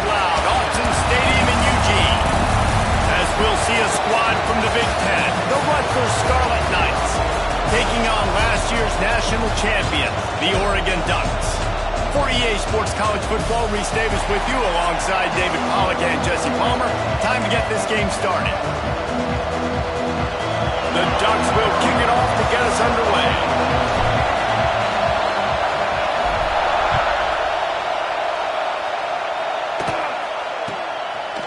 loud. Autzen Stadium in Eugene. As we'll see a squad from the Big Ten, the Rutgers Scarlet Knights, taking on last year's national champion, the Oregon Ducks. For EA Sports College Football, Reese Davis with you alongside David Pollack and Jesse Palmer. Time to get this game started. The Ducks will kick it off to get us underway.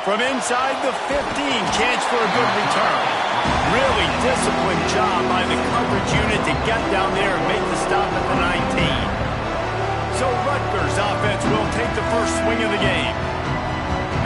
From inside the 15, chance for a good return. Really disciplined job by the coverage unit to get down there and make the stop at the 19. So Rutgers offense will take the first swing of the game.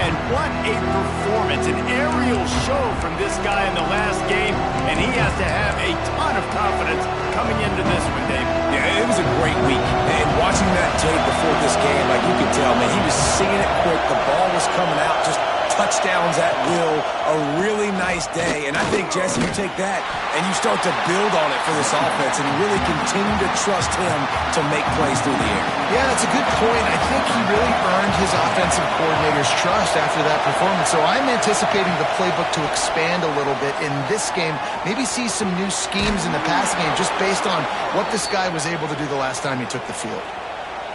And what a performance, an aerial show from this guy in the last game, and he has to have a ton of confidence coming into this one, Dave. Yeah, it was a great week. And watching that tape before this game, like you could tell, man, he was seeing it quick. The ball was coming out, just touchdowns at will, a really nice day. And I think, Jesse, you take that and you start to build on it for this offense and really continue to trust him to make plays through the air. Yeah, that's a good point. I think he really earned his offensive coordinator's trust after that performance. So I'm anticipating the playbook to expand a little bit in this game, maybe see some new schemes in the passing game just based on what this guy was able to do the last time he took the field.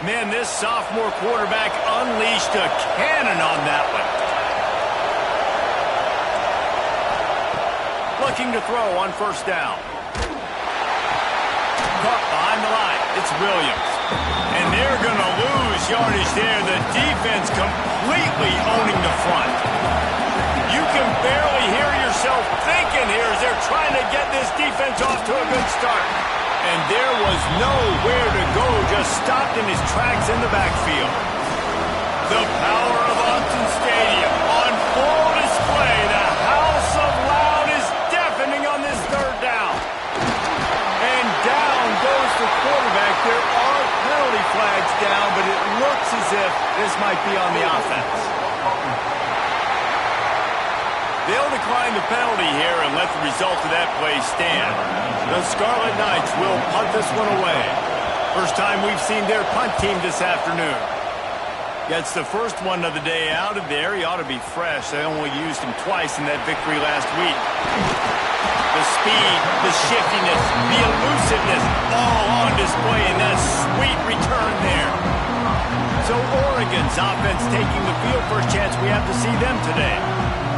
Man, this sophomore quarterback unleashed a cannon on that one. Looking to throw on first down. Caught behind the line. It's Williams. And they're going to lose yardage there. The defense completely owning the front. You can barely hear yourself thinking here as they're trying to get this defense off to a good start. And there was nowhere to go, just stopped in his tracks in the backfield. The power of Autzen Stadium on full display. The house of loud is deafening on this third down. And down goes the quarterback. There are penalty flags down, but it looks as if this might be on the offense. They'll decline the penalty here and let the result of that play stand. The Scarlet Knights will punt this one away. First time we've seen their punt team this afternoon. Gets the first one of the day out of there. He ought to be fresh. They only used him twice in that victory last week. The speed, the shiftiness, the elusiveness, all on display in that sweet return there. So Oregon's offense taking the field. First chance we have to see them today.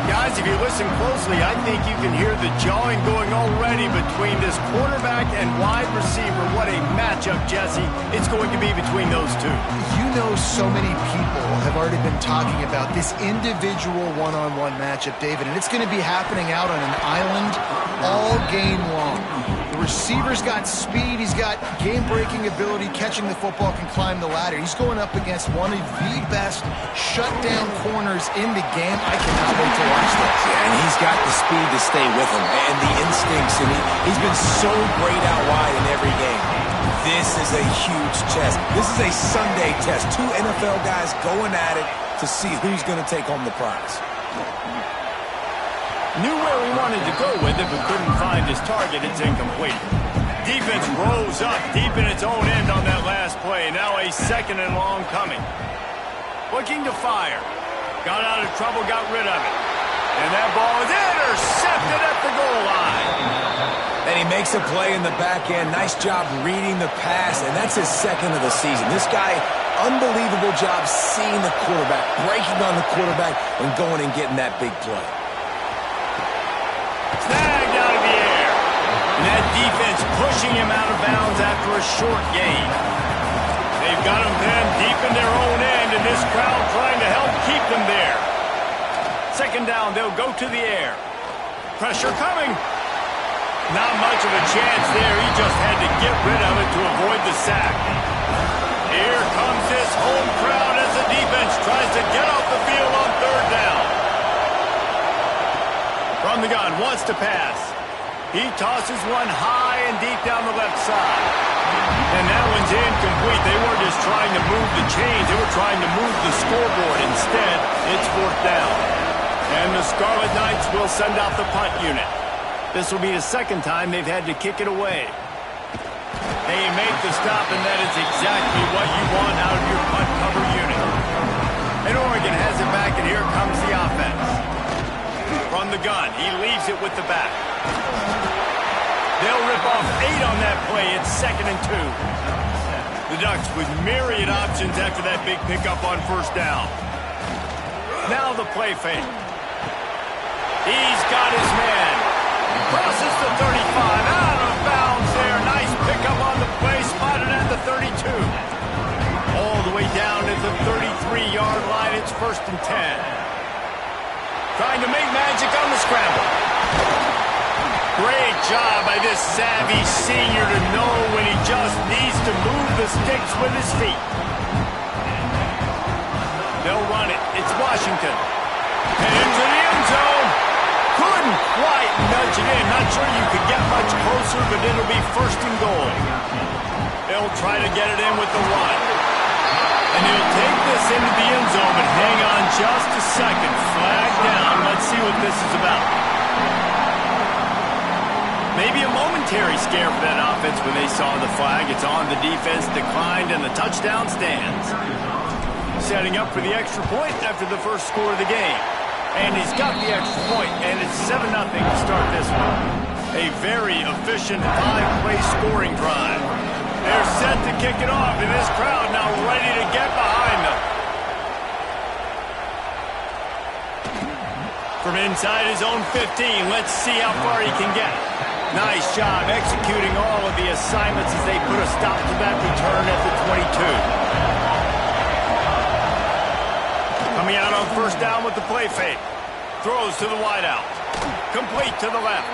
Guys, if you listen closely, I think you can hear the jawing going already between this quarterback and wide receiver. What a matchup, Jesse, it's going to be between those two. You know, so many people have already been talking about this individual one-on-one matchup, David, and it's going to be happening out on an island all game long. The receiver's got speed, he's got game-breaking ability, catching the football, can climb the ladder. He's going up against one of the best shutdown corners in the game. I cannot wait to watch this. Yeah, and he's got the speed to stay with him and the instincts, and he's been so great out wide in every game. This is a huge test. This is a Sunday test. Two NFL guys going at it to see who's going to take home the prize. Knew where he wanted to go with it, but couldn't find his target. It's incomplete. Defense rose up deep in its own end on that last play. Now a second and long coming. Looking to fire. Got out of trouble, got rid of it. And that ball is intercepted at the goal line. And he makes a play in the back end. Nice job reading the pass, and that's his second of the season. This guy, unbelievable job seeing the quarterback, breaking on the quarterback, and going and getting that big play. Snagged out of the air. And that defense pushing him out of bounds after a short gain. They've got him then deep in their own end, and this crowd trying to help keep them there. Second down, they'll go to the air. Pressure coming. Not much of a chance there. He just had to get rid of it to avoid the sack. Here comes this home crowd as the defense tries to get off the field on third down. From the gun, wants to pass. He tosses one high and deep down the left side. And that one's incomplete. They weren't just trying to move the chains. They were trying to move the scoreboard. Instead, it's fourth down. And the Scarlet Knights will send out the punt unit. This will be the second time they've had to kick it away. They make the stop, and that is exactly what you want out of your punt cover unit. And Oregon has it back and here comes the offense. From the gun, he leaves it with the back. They'll rip off 8 on that play. It's 2nd and 2. The Ducks with myriad options after that big pickup on first down. Now the play fake. He's got his man. Crosses the 35. Out of bounds there. Nice pickup on the play. Spotted at the 32. All the way down at the 33-yard line. It's 1st and 10. Trying to make magic on the scramble. Great job by this savvy senior to know when he just needs to move the sticks with his feet. They'll run it. It's Washington. And into the end zone. Couldn't quite nudge it in. Not sure you could get much closer, but it'll be 1st and goal. They'll try to get it in with the run. And he'll take this into the end zone, but hang on just a second. Flag down. Let's see what this is about. Maybe a momentary scare for that offense when they saw the flag. It's on, the defense declined, and the touchdown stands. Setting up for the extra point after the first score of the game. And he's got the extra point, and it's 7-0 to start this one. A very efficient 5-play scoring drive. They're set to kick it off, and this crowd now ready to get behind them. From inside his own 15, let's see how far he can get. Nice job executing all of the assignments as they put a stop to that return at the 22. Coming out on first down with the play fake. Throws to the wideout. Complete to the left.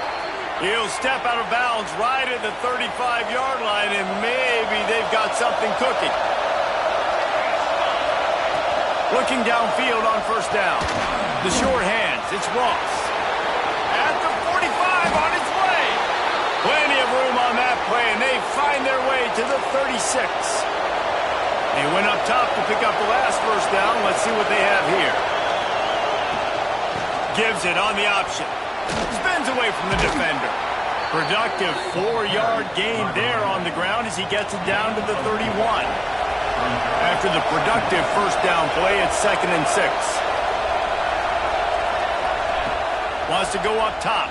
He'll step out of bounds right at the 35-yard line, and maybe they've got something cooking. Looking downfield on first down. The short hands. It's Ross. At the 45 on its way. Plenty of room on that play, and they find their way to the 36. They went up top to pick up the last first down. Let's see what they have here. Gives it on the option. Spins away from the defender. Productive 4-yard gain there on the ground as he gets it down to the 31. After the productive first down play, it's 2nd and 6. Wants to go up top.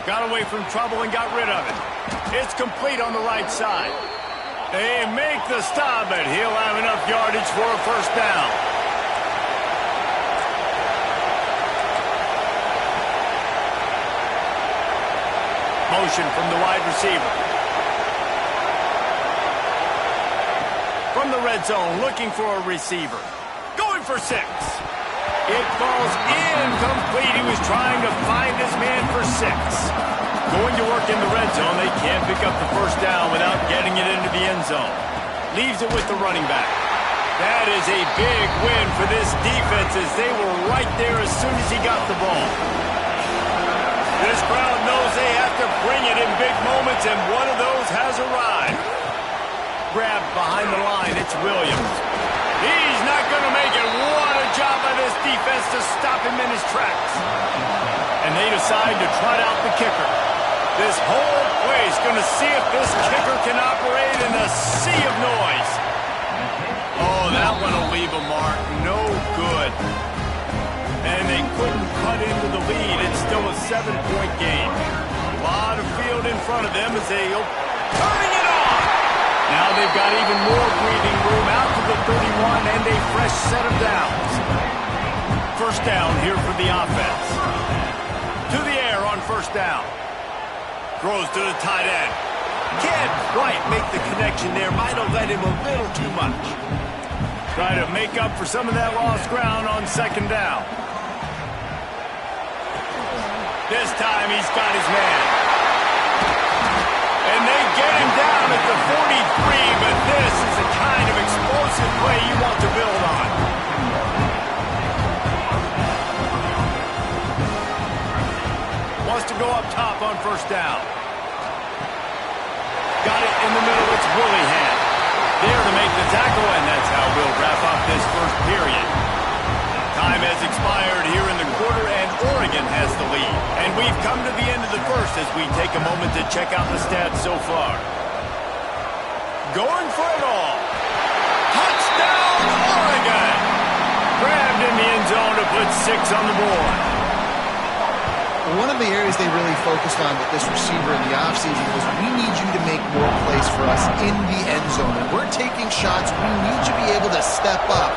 Got away from trouble and got rid of it. It's complete on the right side. They make the stop, but he'll have enough yardage for a first down. Motion from the wide receiver. From the red zone, looking for a receiver. Going for 6. It falls incomplete. He was trying to find his man for 6. Going to work in the red zone. They can't pick up the first down without getting it into the end zone. Leaves it with the running back. That is a big win for this defense as they were right there as soon as he got the ball. This crowd knows they have to bring it in big moments, and one of those has arrived. Grabbed behind the line, it's Williams. He's not going to make it. What a job by this defense to stop him in his tracks. And they decide to trot out the kicker. This whole place going to see if this kicker can operate in a sea of noise. Oh, that one will leave a mark. No good. And they couldn't cut into the lead. It's still a 7-point game. A lot of field in front of them as they turning it on. Now they've got even more breathing room out to the 31 and a fresh set of downs. First down here for the offense. To the air on first down. Throws to the tight end. Can't quite make the connection there. Might have led him a little too much. Try to make up for some of that lost ground on second down. This time he's got his man. And they get him down at the 43, but this is the kind of explosive play you want to build on. Wants to go up top on first down. Got it in the middle, it's Willingham. There to make the tackle, and that's how we'll wrap up this first period. Time has expired here in the quarter, and Oregon has the lead. And we've come to the end of the first as we take a moment to check out the stats so far. Going for it all. Touchdown, Oregon! Grabbed zone to put 6 on the board. One of the areas they really focused on with this receiver in the offseason was we need you to make more plays for us in the end zone. When we're taking shots, we need you to be able to step up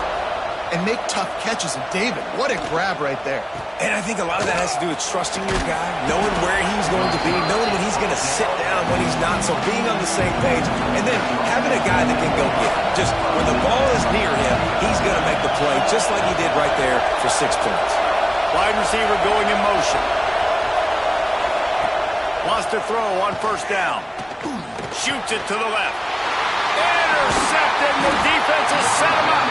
and make tough catches. And David, what a grab right there. And I think a lot of that has to do with trusting your guy, knowing where he's going to be, knowing when he's going to sit down, when he's not, so being on the same page, and then having a guy that can go get it. Just when the ball is near him, he's going to make the play just like he did right there for 6 points. Wide receiver going in motion. Wants to throw on first down. Shoots it to the left. Intercepted. The defense has set him up.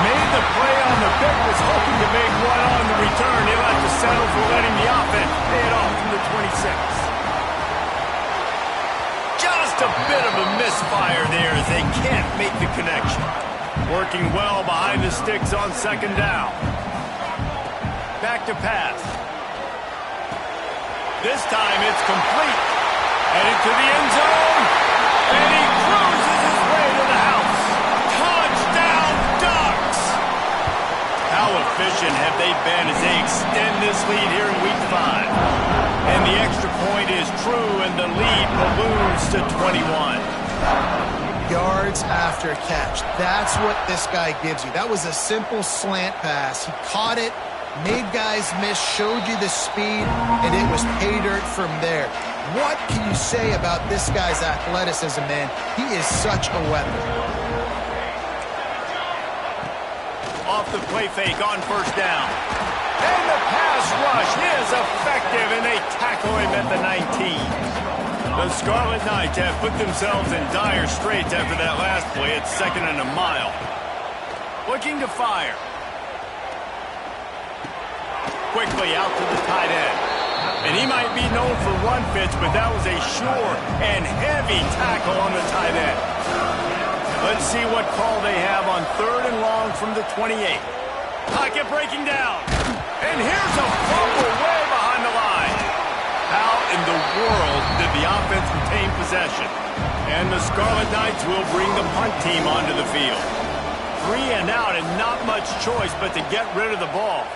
Made the play on the pick. Was hoping to make one on the return. He'll have to settle for letting the offense pay it off from the 26. Just a bit of a misfire there as they can't make the connection. Working well behind the sticks on second down. Back to pass. This time it's complete. Headed to the end zone. And he cruises his way to the house. Touchdown, Ducks! How efficient have they been as they extend this lead here in Week 5? And the extra point is true, and the lead balloons to 21. Yards after catch. That's what this guy gives you. That was a simple slant pass. He caught it, made guys miss, showed you the speed, and it was pay dirt from there. What can you say about this guy's athleticism, man? He is such a weapon. Off the play fake on first down. And the pass rush is effective, and they tackle him at the 19. The Scarlet Knights have put themselves in dire straits after that last play. It's 2nd and a mile. Looking to fire. Quickly out to the tight end. And he might be known for run fits, but that was a sure and heavy tackle on the tight end. Let's see what call they have on 3rd and long from the 28. Pocket breaking down. And here's a fumble way behind the line. How in the world did the offense retain possession? And the Scarlet Knights will bring the punt team onto the field. 3 and out and not much choice but to get rid of the ball.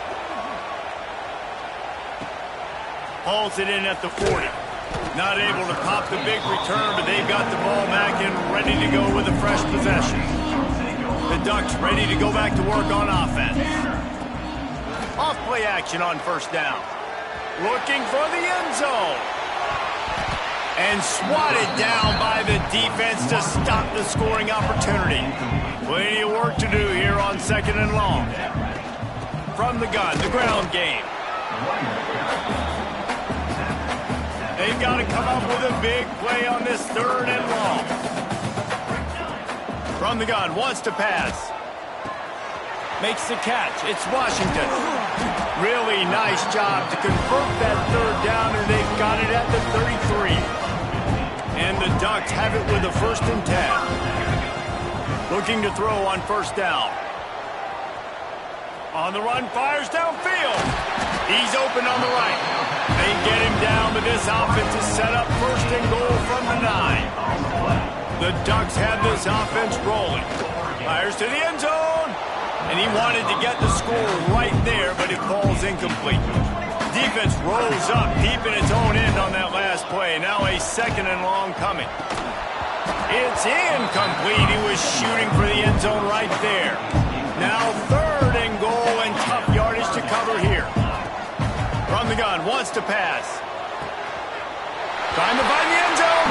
Hauls it in at the 40. Not able to pop the big return, but they've got the ball back and ready to go with a fresh possession. The Ducks ready to go back to work on offense. Off play action on first down. Looking for the end zone. And swatted down by the defense to stop the scoring opportunity. Plenty of work to do here on 2nd and long. From the gun, the ground game. They've got to come up with a big play on this 3rd and long. From the gun, wants to pass. Makes the catch. It's Washington. Really nice job to convert that 3rd down, and they've got it at the 33. And the Ducks have it with a 1st and 10. Looking to throw on first down. On the run, fires downfield. He's open on the right. They get him down, but this offense is set up 1st and goal from the 9. The Ducks have this offense rolling. Fires to the end zone. And he wanted to get the score right there, but it falls incomplete. Defense rolls up deep in its own end on that last play. Now a 2nd and long coming. It's incomplete. He was shooting for the end zone right there. Now 3rd and goal and tough yardage to cover here. From the gun, wants to pass. Trying to find the end zone.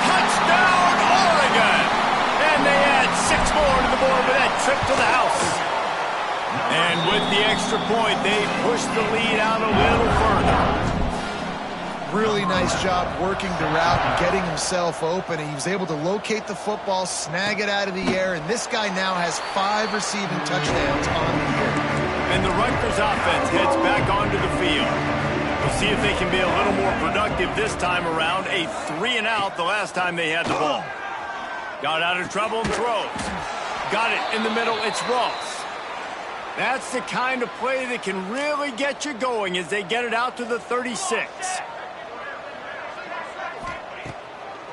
Touchdown, Oregon! And they add 6 more to the board with that trip to the house. And with the extra point, they push the lead out a little further. Really nice job working the route and getting himself open. He was able to locate the football, snag it out of the air, and this guy now has 5 receiving touchdowns on the year. And the Rutgers offense heads back onto the field. We'll see if they can be a little more productive this time around. A 3 and out the last time they had the ball. Got out of trouble and throws. Got it in the middle. It's Ross. That's the kind of play that can really get you going as they get it out to the 36.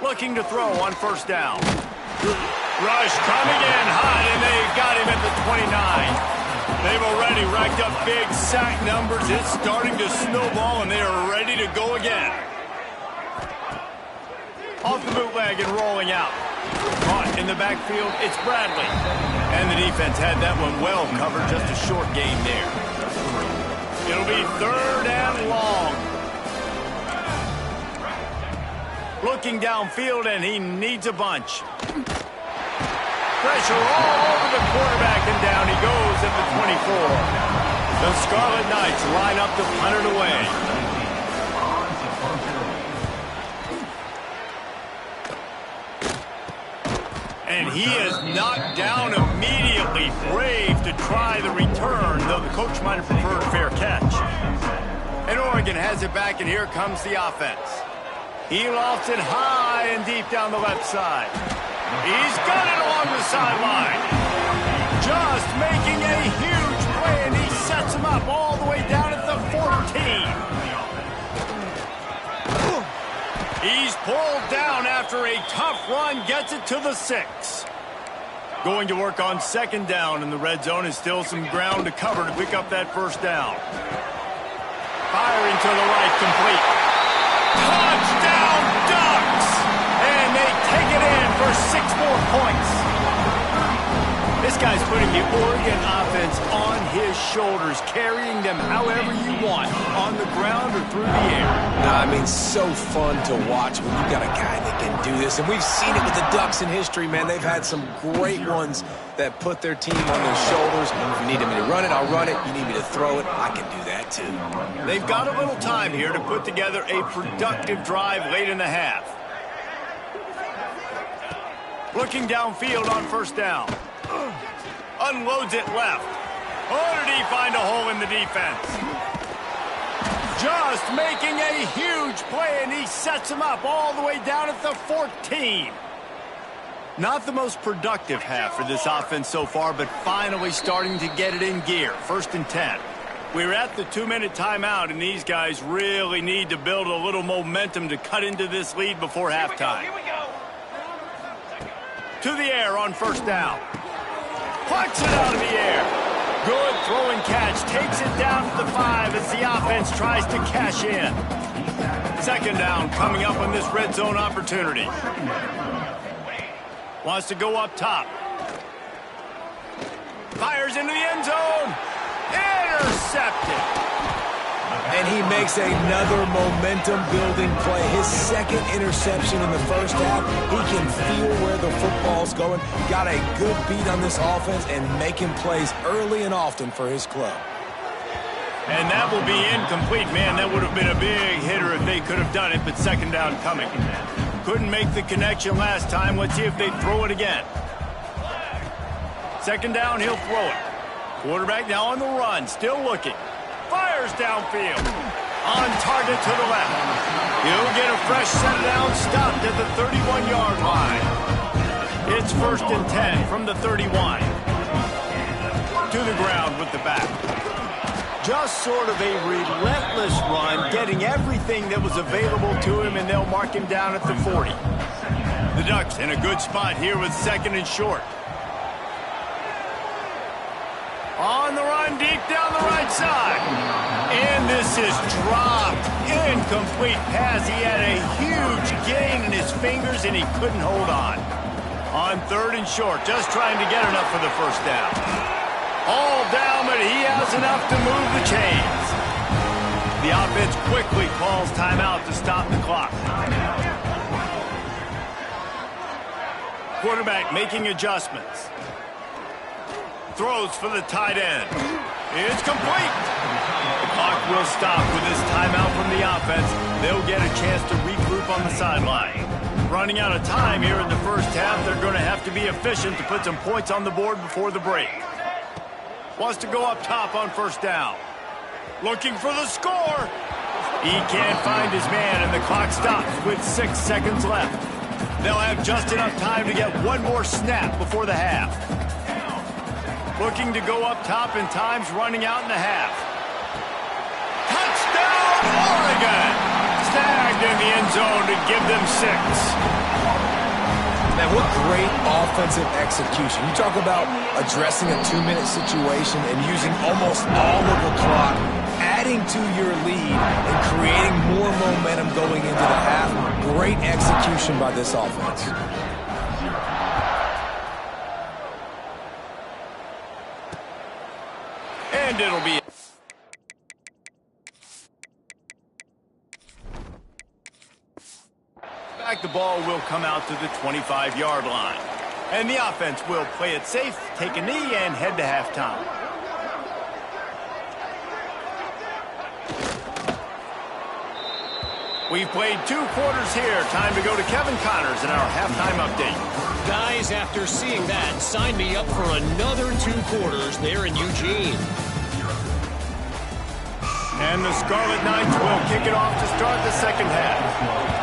Looking to throw on first down. Rush coming in hot, and they've got him at the 29. They've already already racked up big sack numbers. It's starting to snowball, and they are ready to go again. Off the bootleg and rolling out. Caught in the backfield, it's Bradley. And the defense had that one well covered, just a short gain there. It'll be 3rd and long. Looking downfield, and he needs a bunch. Pressure all over the quarterback, and down he goes at the 24. The Scarlet Knights line up to punt it away. And he is knocked down immediately. Brave to try the return, though the coach might have preferred fair catch. And Oregon has it back, and here comes the offense. He lofts it high and deep down the left side. He's got it along the sideline. Just making a huge play, and he sets him up all the way down at the 14. He's pulled down after a tough run, gets it to the 6. Going to work on 2nd down in the red zone, and still some ground to cover to pick up that 1st down. Firing to the right, complete. Touchdown, Ducks! And they take it in for 6 more points. This guy's putting the Oregon offense on his shoulders, carrying them however you want, on the ground or through the air. I mean, so fun to watch when you've got a guy that can do this. And we've seen it with the Ducks in history, man. They've had some great ones that put their team on their shoulders. If you need me to run it, I'll run it. You need me to throw it, I can do that too. They've got a little time here to put together a productive drive late in the half. Looking downfield on 1st down. Unloads it left. Oh, did he find a hole in the defense? Just making a huge play, and he sets him up all the way down at the 14. Not the most productive half for this offense so far, but finally starting to get it in gear. 1st and 10. We're at the 2-minute timeout, and these guys really need to build a little momentum to cut into this lead before halftime. Here we go. To the air on 1st down. Plucks it out of the air. Good throw and catch. Takes it down to the 5 as the offense tries to cash in. 2nd down coming up on this red zone opportunity. Wants to go up top. Fires into the end zone. Intercepted. And he makes another momentum-building play. His 2nd interception in the 1st half. He can feel where the football's going. Got a good beat on this offense and making plays early and often for his club. And that will be incomplete. Man, that would have been a big hitter if they could have done it, but 2nd down coming. Couldn't make the connection last time. Let's see if they throw it again. 2nd down, he'll throw it. Quarterback now on the run, still looking. Fires downfield. On target to the left. He'll get a fresh set down, stopped at the 31-yard line. It's 1st and 10 from the 31. To the ground with the back. Just sort of a relentless run, getting everything that was available to him, and they'll mark him down at the 40. The Ducks in a good spot here with 2nd and short. On the run, deep down the right side. And this is dropped. Incomplete pass. He had a huge gain in his fingers, and he couldn't hold on. On 3rd and short, just trying to get enough for the 1st down. All down, but he has enough to move the chains. The offense quickly calls timeout to stop the clock. Quarterback making adjustments. Throws for the tight end. It's complete. The clock will stop with this timeout from the offense. They'll get a chance to regroup on the sideline. Running out of time here in the 1st half. They're going to have to be efficient to put some points on the board before the break. Wants to go up top on 1st down. Looking for the score. He can't find his man, and the clock stops with 6 seconds left. They'll have just enough time to get one more snap before the half. Looking to go up top, and time's running out in the half. Touchdown, Oregon! Snagged in the end zone to give them 6. Man, what great offensive execution. You talk about addressing a 2-minute situation and using almost all of the clock, adding to your lead and creating more momentum going into the half. Great execution by this offense. And it'll be... Back the ball will come out to the 25-yard line. And the offense will play it safe, take a knee, and head to halftime. We've played 2 quarters here. Time to go to Kevin Connors in our halftime update. Guys, after seeing that, sign me up for another 2 quarters there in Eugene. And the Scarlet Knights will kick it off to start the second half.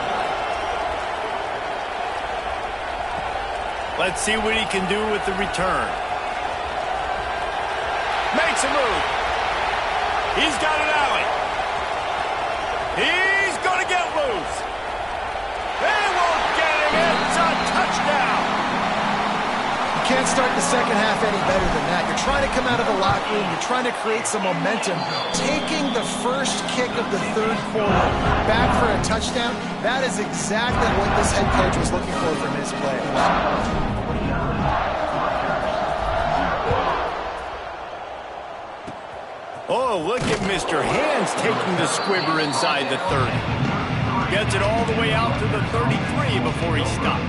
Let's see what he can do with the return. Makes a move. He's got an alley. He's going to get loose. They won't get him. It's a touchdown. You can't start the second half any better than that. You're trying to come out of the locker room. You're trying to create some momentum. Taking the first kick of the third quarter back for a touchdown, that is exactly what this head coach was looking for from his players. Oh, look at Mr. Hands taking the squibber inside the 30. Gets it all the way out to the 33 before he stopped.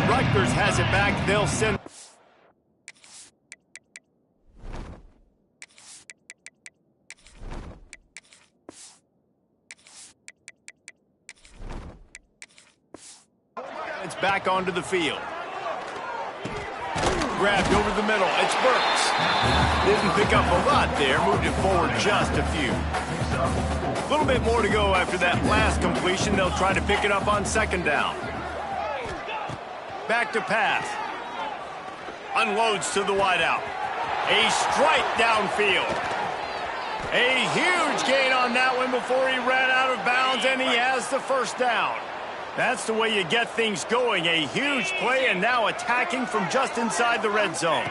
Rutgers has it back. They'll send... It's back onto the field. Grabbed over the middle. It's Burks. Didn't pick up a lot there. Moved it forward just a few. A little bit more to go after that last completion. They'll try to pick it up on second down. Back to pass. Unloads to the wideout. A strike downfield. A huge gain on that one before he ran out of bounds, and he has the first down. That's the way you get things going. A huge play, and now attacking from just inside the red zone.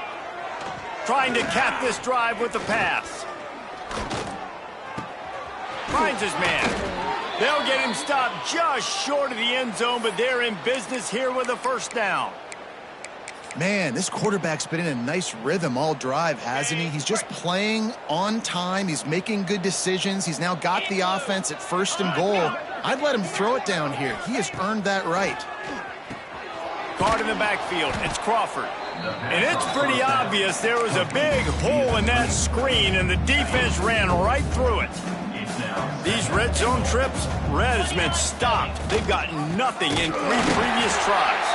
Trying to cap this drive with a pass. Finds his man. They'll get him stopped just short of the end zone, but they're in business here with a first down. Man, this quarterback's been in a nice rhythm all drive, hasn't he? He's just playing on time. He's making good decisions. He's now got the offense at first and goal. I'd let him throw it down here. He has earned that right. Guard in the backfield. It's Crawford. And it's pretty obvious there was a big hole in that screen, and the defense ran right through it. These red zone trips, red has been stopped. They've got nothing in 3 previous tries.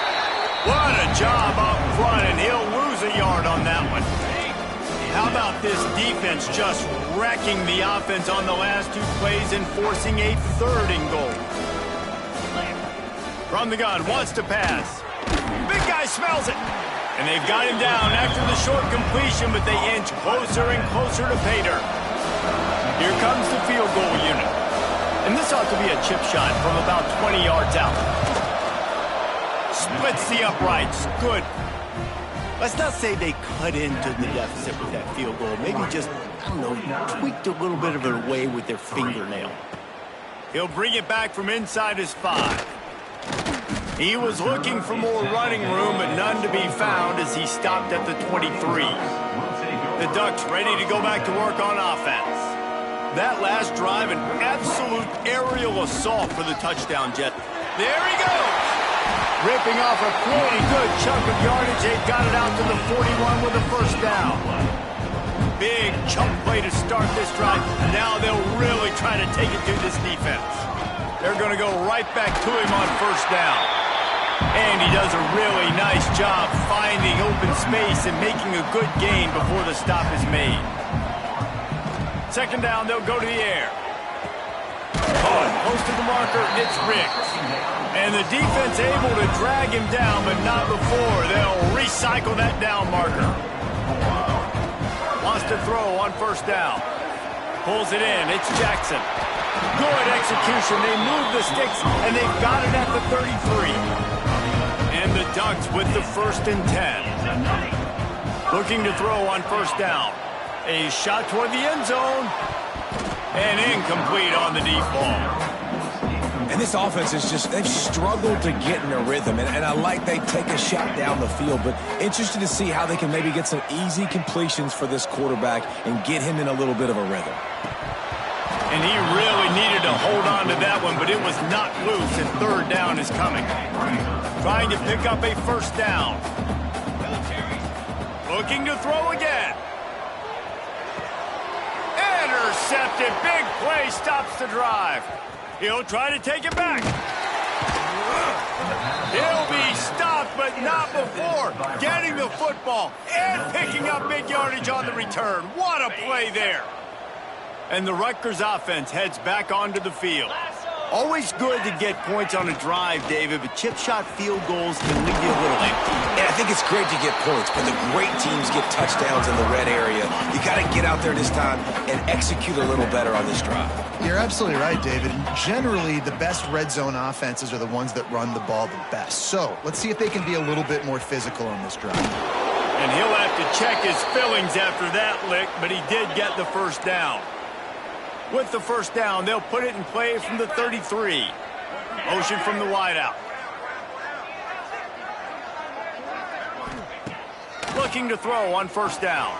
What a job up front, and he'll lose a yard on that one. How about this defense just wrecking the offense on the last 2 plays and forcing a 3rd and goal. From the gun, wants to pass. Big guy smells it. And they've got him down after the short completion, but they inch closer and closer to pay dirt. Here comes the field goal unit. And this ought to be a chip shot from about 20 yards out. Splits the uprights. Good. Let's not say they cut into the deficit with that field goal. Maybe just, I don't know, tweaked a little bit of it away with their fingernail. He'll bring it back from inside his 5. He was looking for more running room, but none to be found as he stopped at the 23. The Ducks ready to go back to work on offense. That last drive, an absolute aerial assault for the touchdown jet. There he goes! Ripping off a pretty good chunk of yardage. They've got it out to the 41 with a first down. Big chunk play to start this drive. Now they'll really try to take it to this defense. They're going to go right back to him on first down. And he does a really nice job finding open space and making a good gain before the stop is made. Second down, they'll go to the air. Caught close to the marker, it's Riggs. And the defense able to drag him down, but not before. They'll recycle that down marker. Wants to throw on first down. Pulls it in, it's Jackson. Good execution. They move the sticks, and they've got it at the 33. And the Ducks with the 1st and 10. Looking to throw on 1st down. A shot toward the end zone. And incomplete on the deep ball. And this offense is just, they've struggled to get in a rhythm. And I like they take a shot down the field, but interested to see how they can maybe get some easy completions for this quarterback and get him in a little bit of a rhythm. And he really needed to hold on to that one, but it was not loose, and 3rd down is coming. Trying to pick up a 1st down. Looking to throw again. Intercepted. Big play stops the drive. He'll try to take it back. He'll be stopped, but not before getting the football and picking up big yardage on the return. What a play there. And the Rutgers offense heads back onto the field. Always good to get points on a drive, David, but chip shot field goals can leave you a little empty. And I think it's great to get points, but the great teams get touchdowns in the red area. You got to get out there this time and execute a little better on this drive. You're absolutely right, David. And generally, the best red zone offenses are the ones that run the ball the best. So let's see if they can be a little bit more physical on this drive. And he'll have to check his fillings after that lick, but he did get the 1st down. With the 1st down, they'll put it in play from the 33. Motion from the wideout. Looking to throw on 1st down.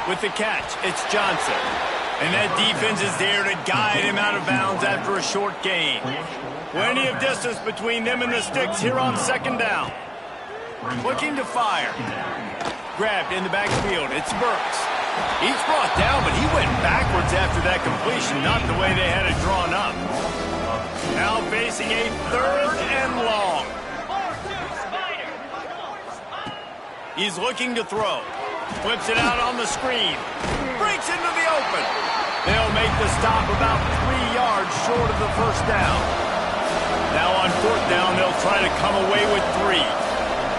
With the catch, it's Johnson. And that defense is there to guide him out of bounds after a short gain. Plenty of distance between them and the sticks here on 2nd down. Looking to fire. Grabbed in the backfield. It's Burks. He's brought down, but he went backwards after that completion, not the way they had it drawn up. Now facing a 3rd and long. He's looking to throw. Flips it out on the screen. Breaks into the open. They'll make the stop about 3 yards short of the 1st down. Now on 4th down, they'll try to come away with 3.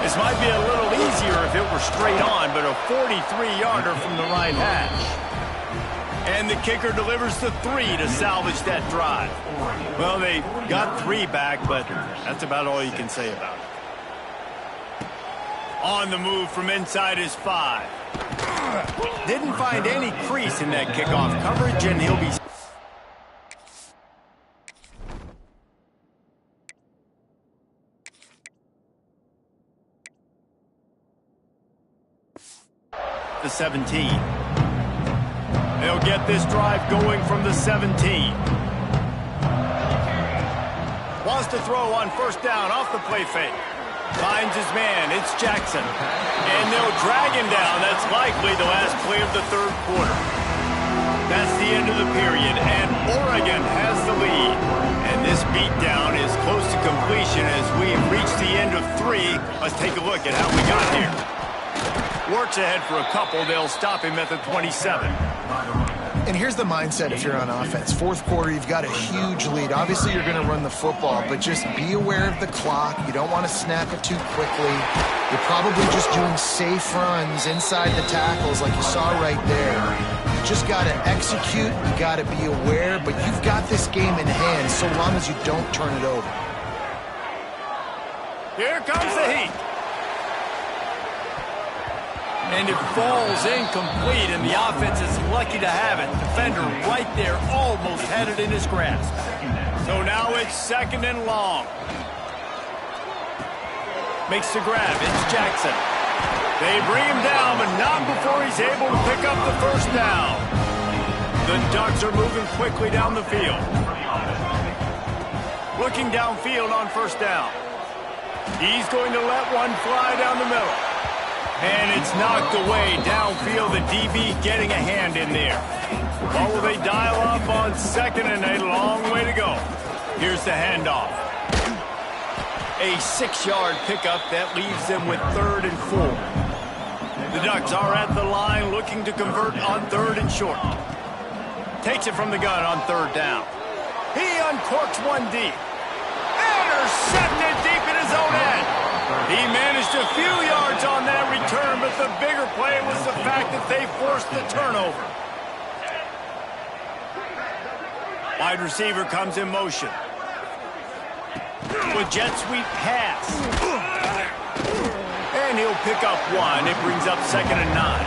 This might be a little easier if it were straight on, but a 43-yarder from the right hash. And the kicker delivers the 3 to salvage that drive. Well, they got 3 back, but that's about all you can say about it. On the move from inside his 5. Didn't find any crease in that kickoff coverage, and he'll be... the 17. They'll get this drive going from the 17. Wants to throw on 1st down off the play fake. Finds his man. It's Jackson. And they'll drag him down. That's likely the last play of the 3rd quarter. That's the end of the period, and Oregon has the lead. And this beatdown is close to completion as we've reached the end of 3. Let's take a look at how we got here. Works ahead for a couple. They'll stop him at the 27. And here's the mindset if you're on offense. 4th quarter, you've got a huge lead. Obviously, you're going to run the football, but just be aware of the clock. You don't want to snap it too quickly. You're probably just doing safe runs inside the tackles like you saw right there. You just got to execute. You got to be aware, but you've got this game in hand so long as you don't turn it over. Here comes the heat. And it falls incomplete, and the offense is lucky to have it. Defender right there almost had it in his grasp. So now it's 2nd and long. Makes the grab. It's Jackson. They bring him down, but not before he's able to pick up the 1st down. The Ducks are moving quickly down the field. Looking downfield on 1st down. He's going to let one fly down the middle. And it's knocked away downfield. The DB getting a hand in there. Or will they dial up on 2nd and a long way to go? Here's the handoff. A 6-yard pickup that leaves them with 3rd and 4. The Ducks are at the line looking to convert on 3rd and short. Takes it from the gun on 3rd down. He uncorks one deep. Intercepted deep in his own end. He managed a few yards on that return, but the bigger play was the fact that they forced the turnover. Wide receiver comes in motion. With jet sweep pass. and he'll pick up 1. It brings up 2nd and 9.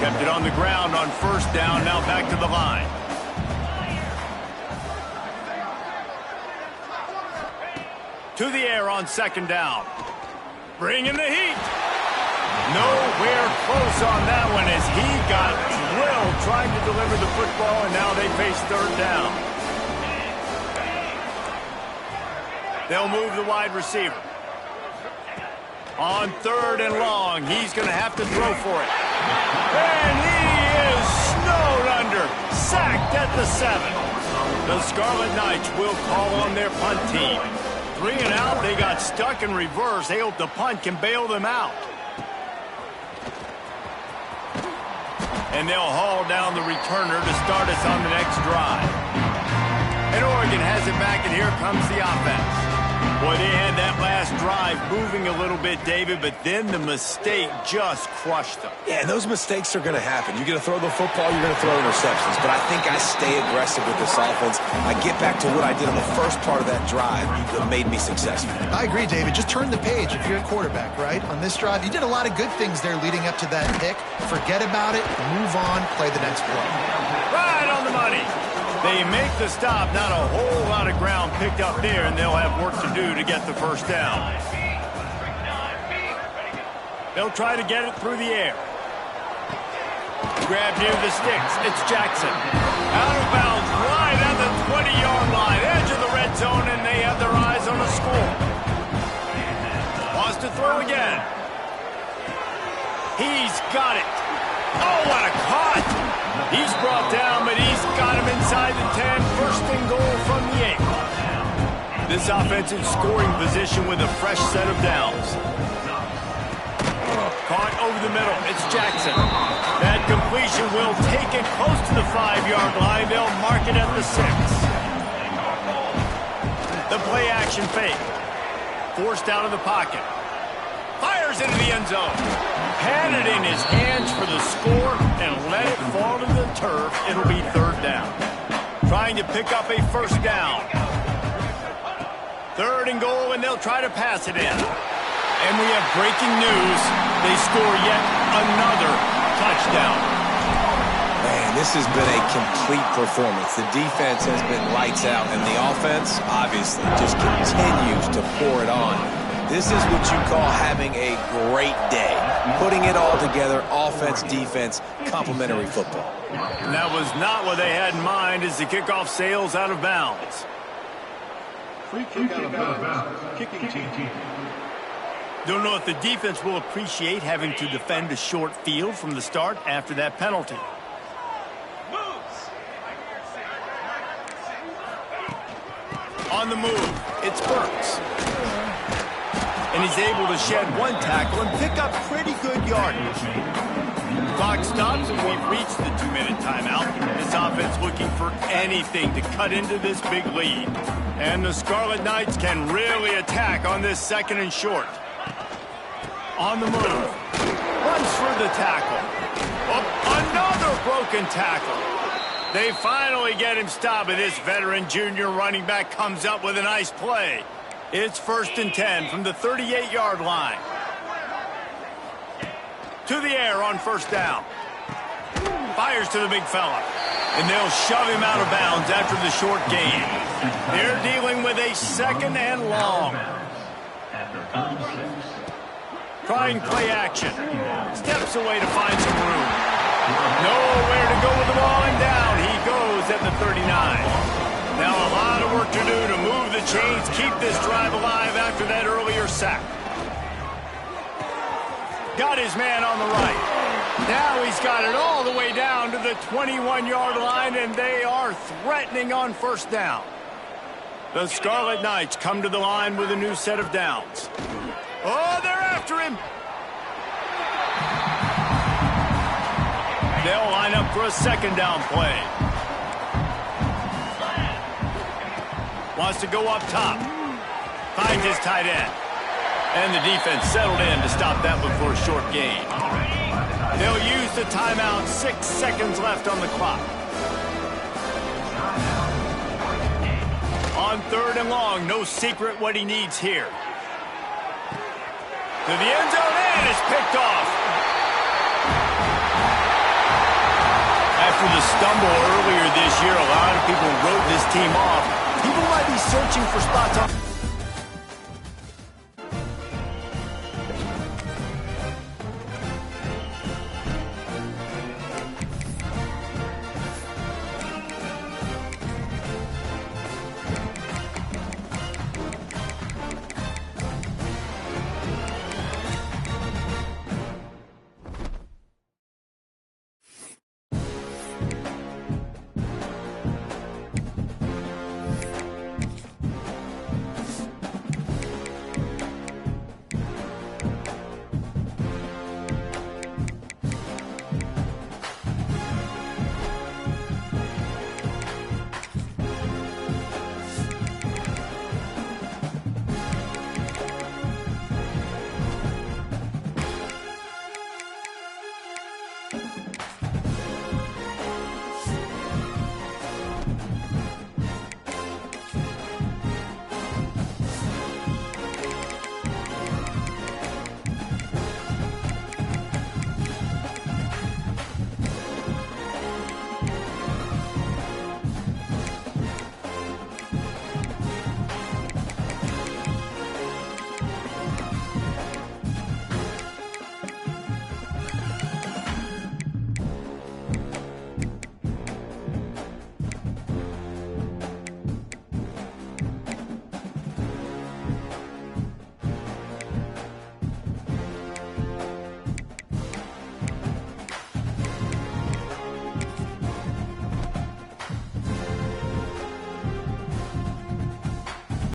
Kept it on the ground on 1st down, now back to the line. To the air on 2nd down. Bringing the heat. Nowhere close on that one as he got drilled trying to deliver the football, and now they face 3rd down. They'll move the wide receiver. On 3rd and long, he's going to have to throw for it. And he is snowed under, sacked at the 7. The Scarlet Knights will call on their punt team. 3 and out, they got stuck in reverse. They hope the punt can bail them out. And they'll haul down the returner to start us on the next drive. And Oregon has it back, and here comes the offense. Boy, they had that last drive moving a little bit, David, but then the mistake just crushed them. Yeah, and those mistakes are going to happen. You're going to throw the football, you're going to throw interceptions. But I think I stay aggressive with this offense. I get back to what I did on the first part of that drive that made me successful. I agree, David. Just turn the page if you're a quarterback, right? On this drive, you did a lot of good things there leading up to that pick. Forget about it, move on, play the next play. Right on the money. They make the stop, not a whole lot of ground picked up there, and they'll have work to do to get the 1st down. They'll try to get it through the air. Grab near the sticks. It's Jackson. Out of bounds, right at the 20-yard line, edge of the red zone, and they have their eyes on a score. Wants to throw again. He's got it. Oh, what a cut! He's brought down, but he's got him inside the 10. 1st and goal from the 8. This offensive scoring position with a fresh set of downs. Caught over the middle. It's Jackson. That completion will take it close to the 5-yard line. They'll mark it at the 6. The play action fake. Forced out of the pocket. Fires into the end zone. Had it in his hands for the score and let it fall to the turf. It'll be 3rd down. Trying to pick up a 1st down. 3rd and goal, and they'll try to pass it in. And we have breaking news. They score yet another touchdown. Man, this has been a complete performance. The defense has been lights out, and the offense, obviously, just continues to pour it on. This is what you call having a great day. Putting it all together, offense, defense, complementary football. And that was not what they had in mind as the kickoff sails out of bounds. Free kick out of bounds. Kicking team. Don't know if the defense will appreciate having to defend a short field from the start after that penalty. On the move, it's Burks. And he's able to shed 1 tackle and pick up pretty good yardage. Clock stops and we've reached the 2-minute timeout. This offense looking for anything to cut into this big lead. And the Scarlet Knights can really attack on this 2nd and short. On the move. Runs for the tackle. Oh, another broken tackle. They finally get him stopped, and this veteran junior running back comes up with a nice play. It's 1st and 10 from the 38-yard line. To the air on 1st down. Fires to the big fella. And they'll shove him out of bounds after the short gain. They're dealing with a 2nd and long. Trying play action. Steps away to find some room. Nowhere to go with the ball, and down he goes at the 39. Now a lot of work to do to move the chains, keep this drive alive after that earlier sack. Got his man on the right. Now he's got it all the way down to the 21-yard line, and they are threatening on 1st down. The Scarlet Knights come to the line with a new set of downs. Oh, they're after him. They'll line up for a 2nd down play. Wants to go up top. Finds his tight end. And the defense settled in to stop that one for a short gain. They'll use the timeout. 6 seconds left on the clock. On 3rd and long, no secret what he needs here. To the end zone, and it's picked off. After the stumble earlier this year, a lot of people wrote this team off. People might be searching for spots on...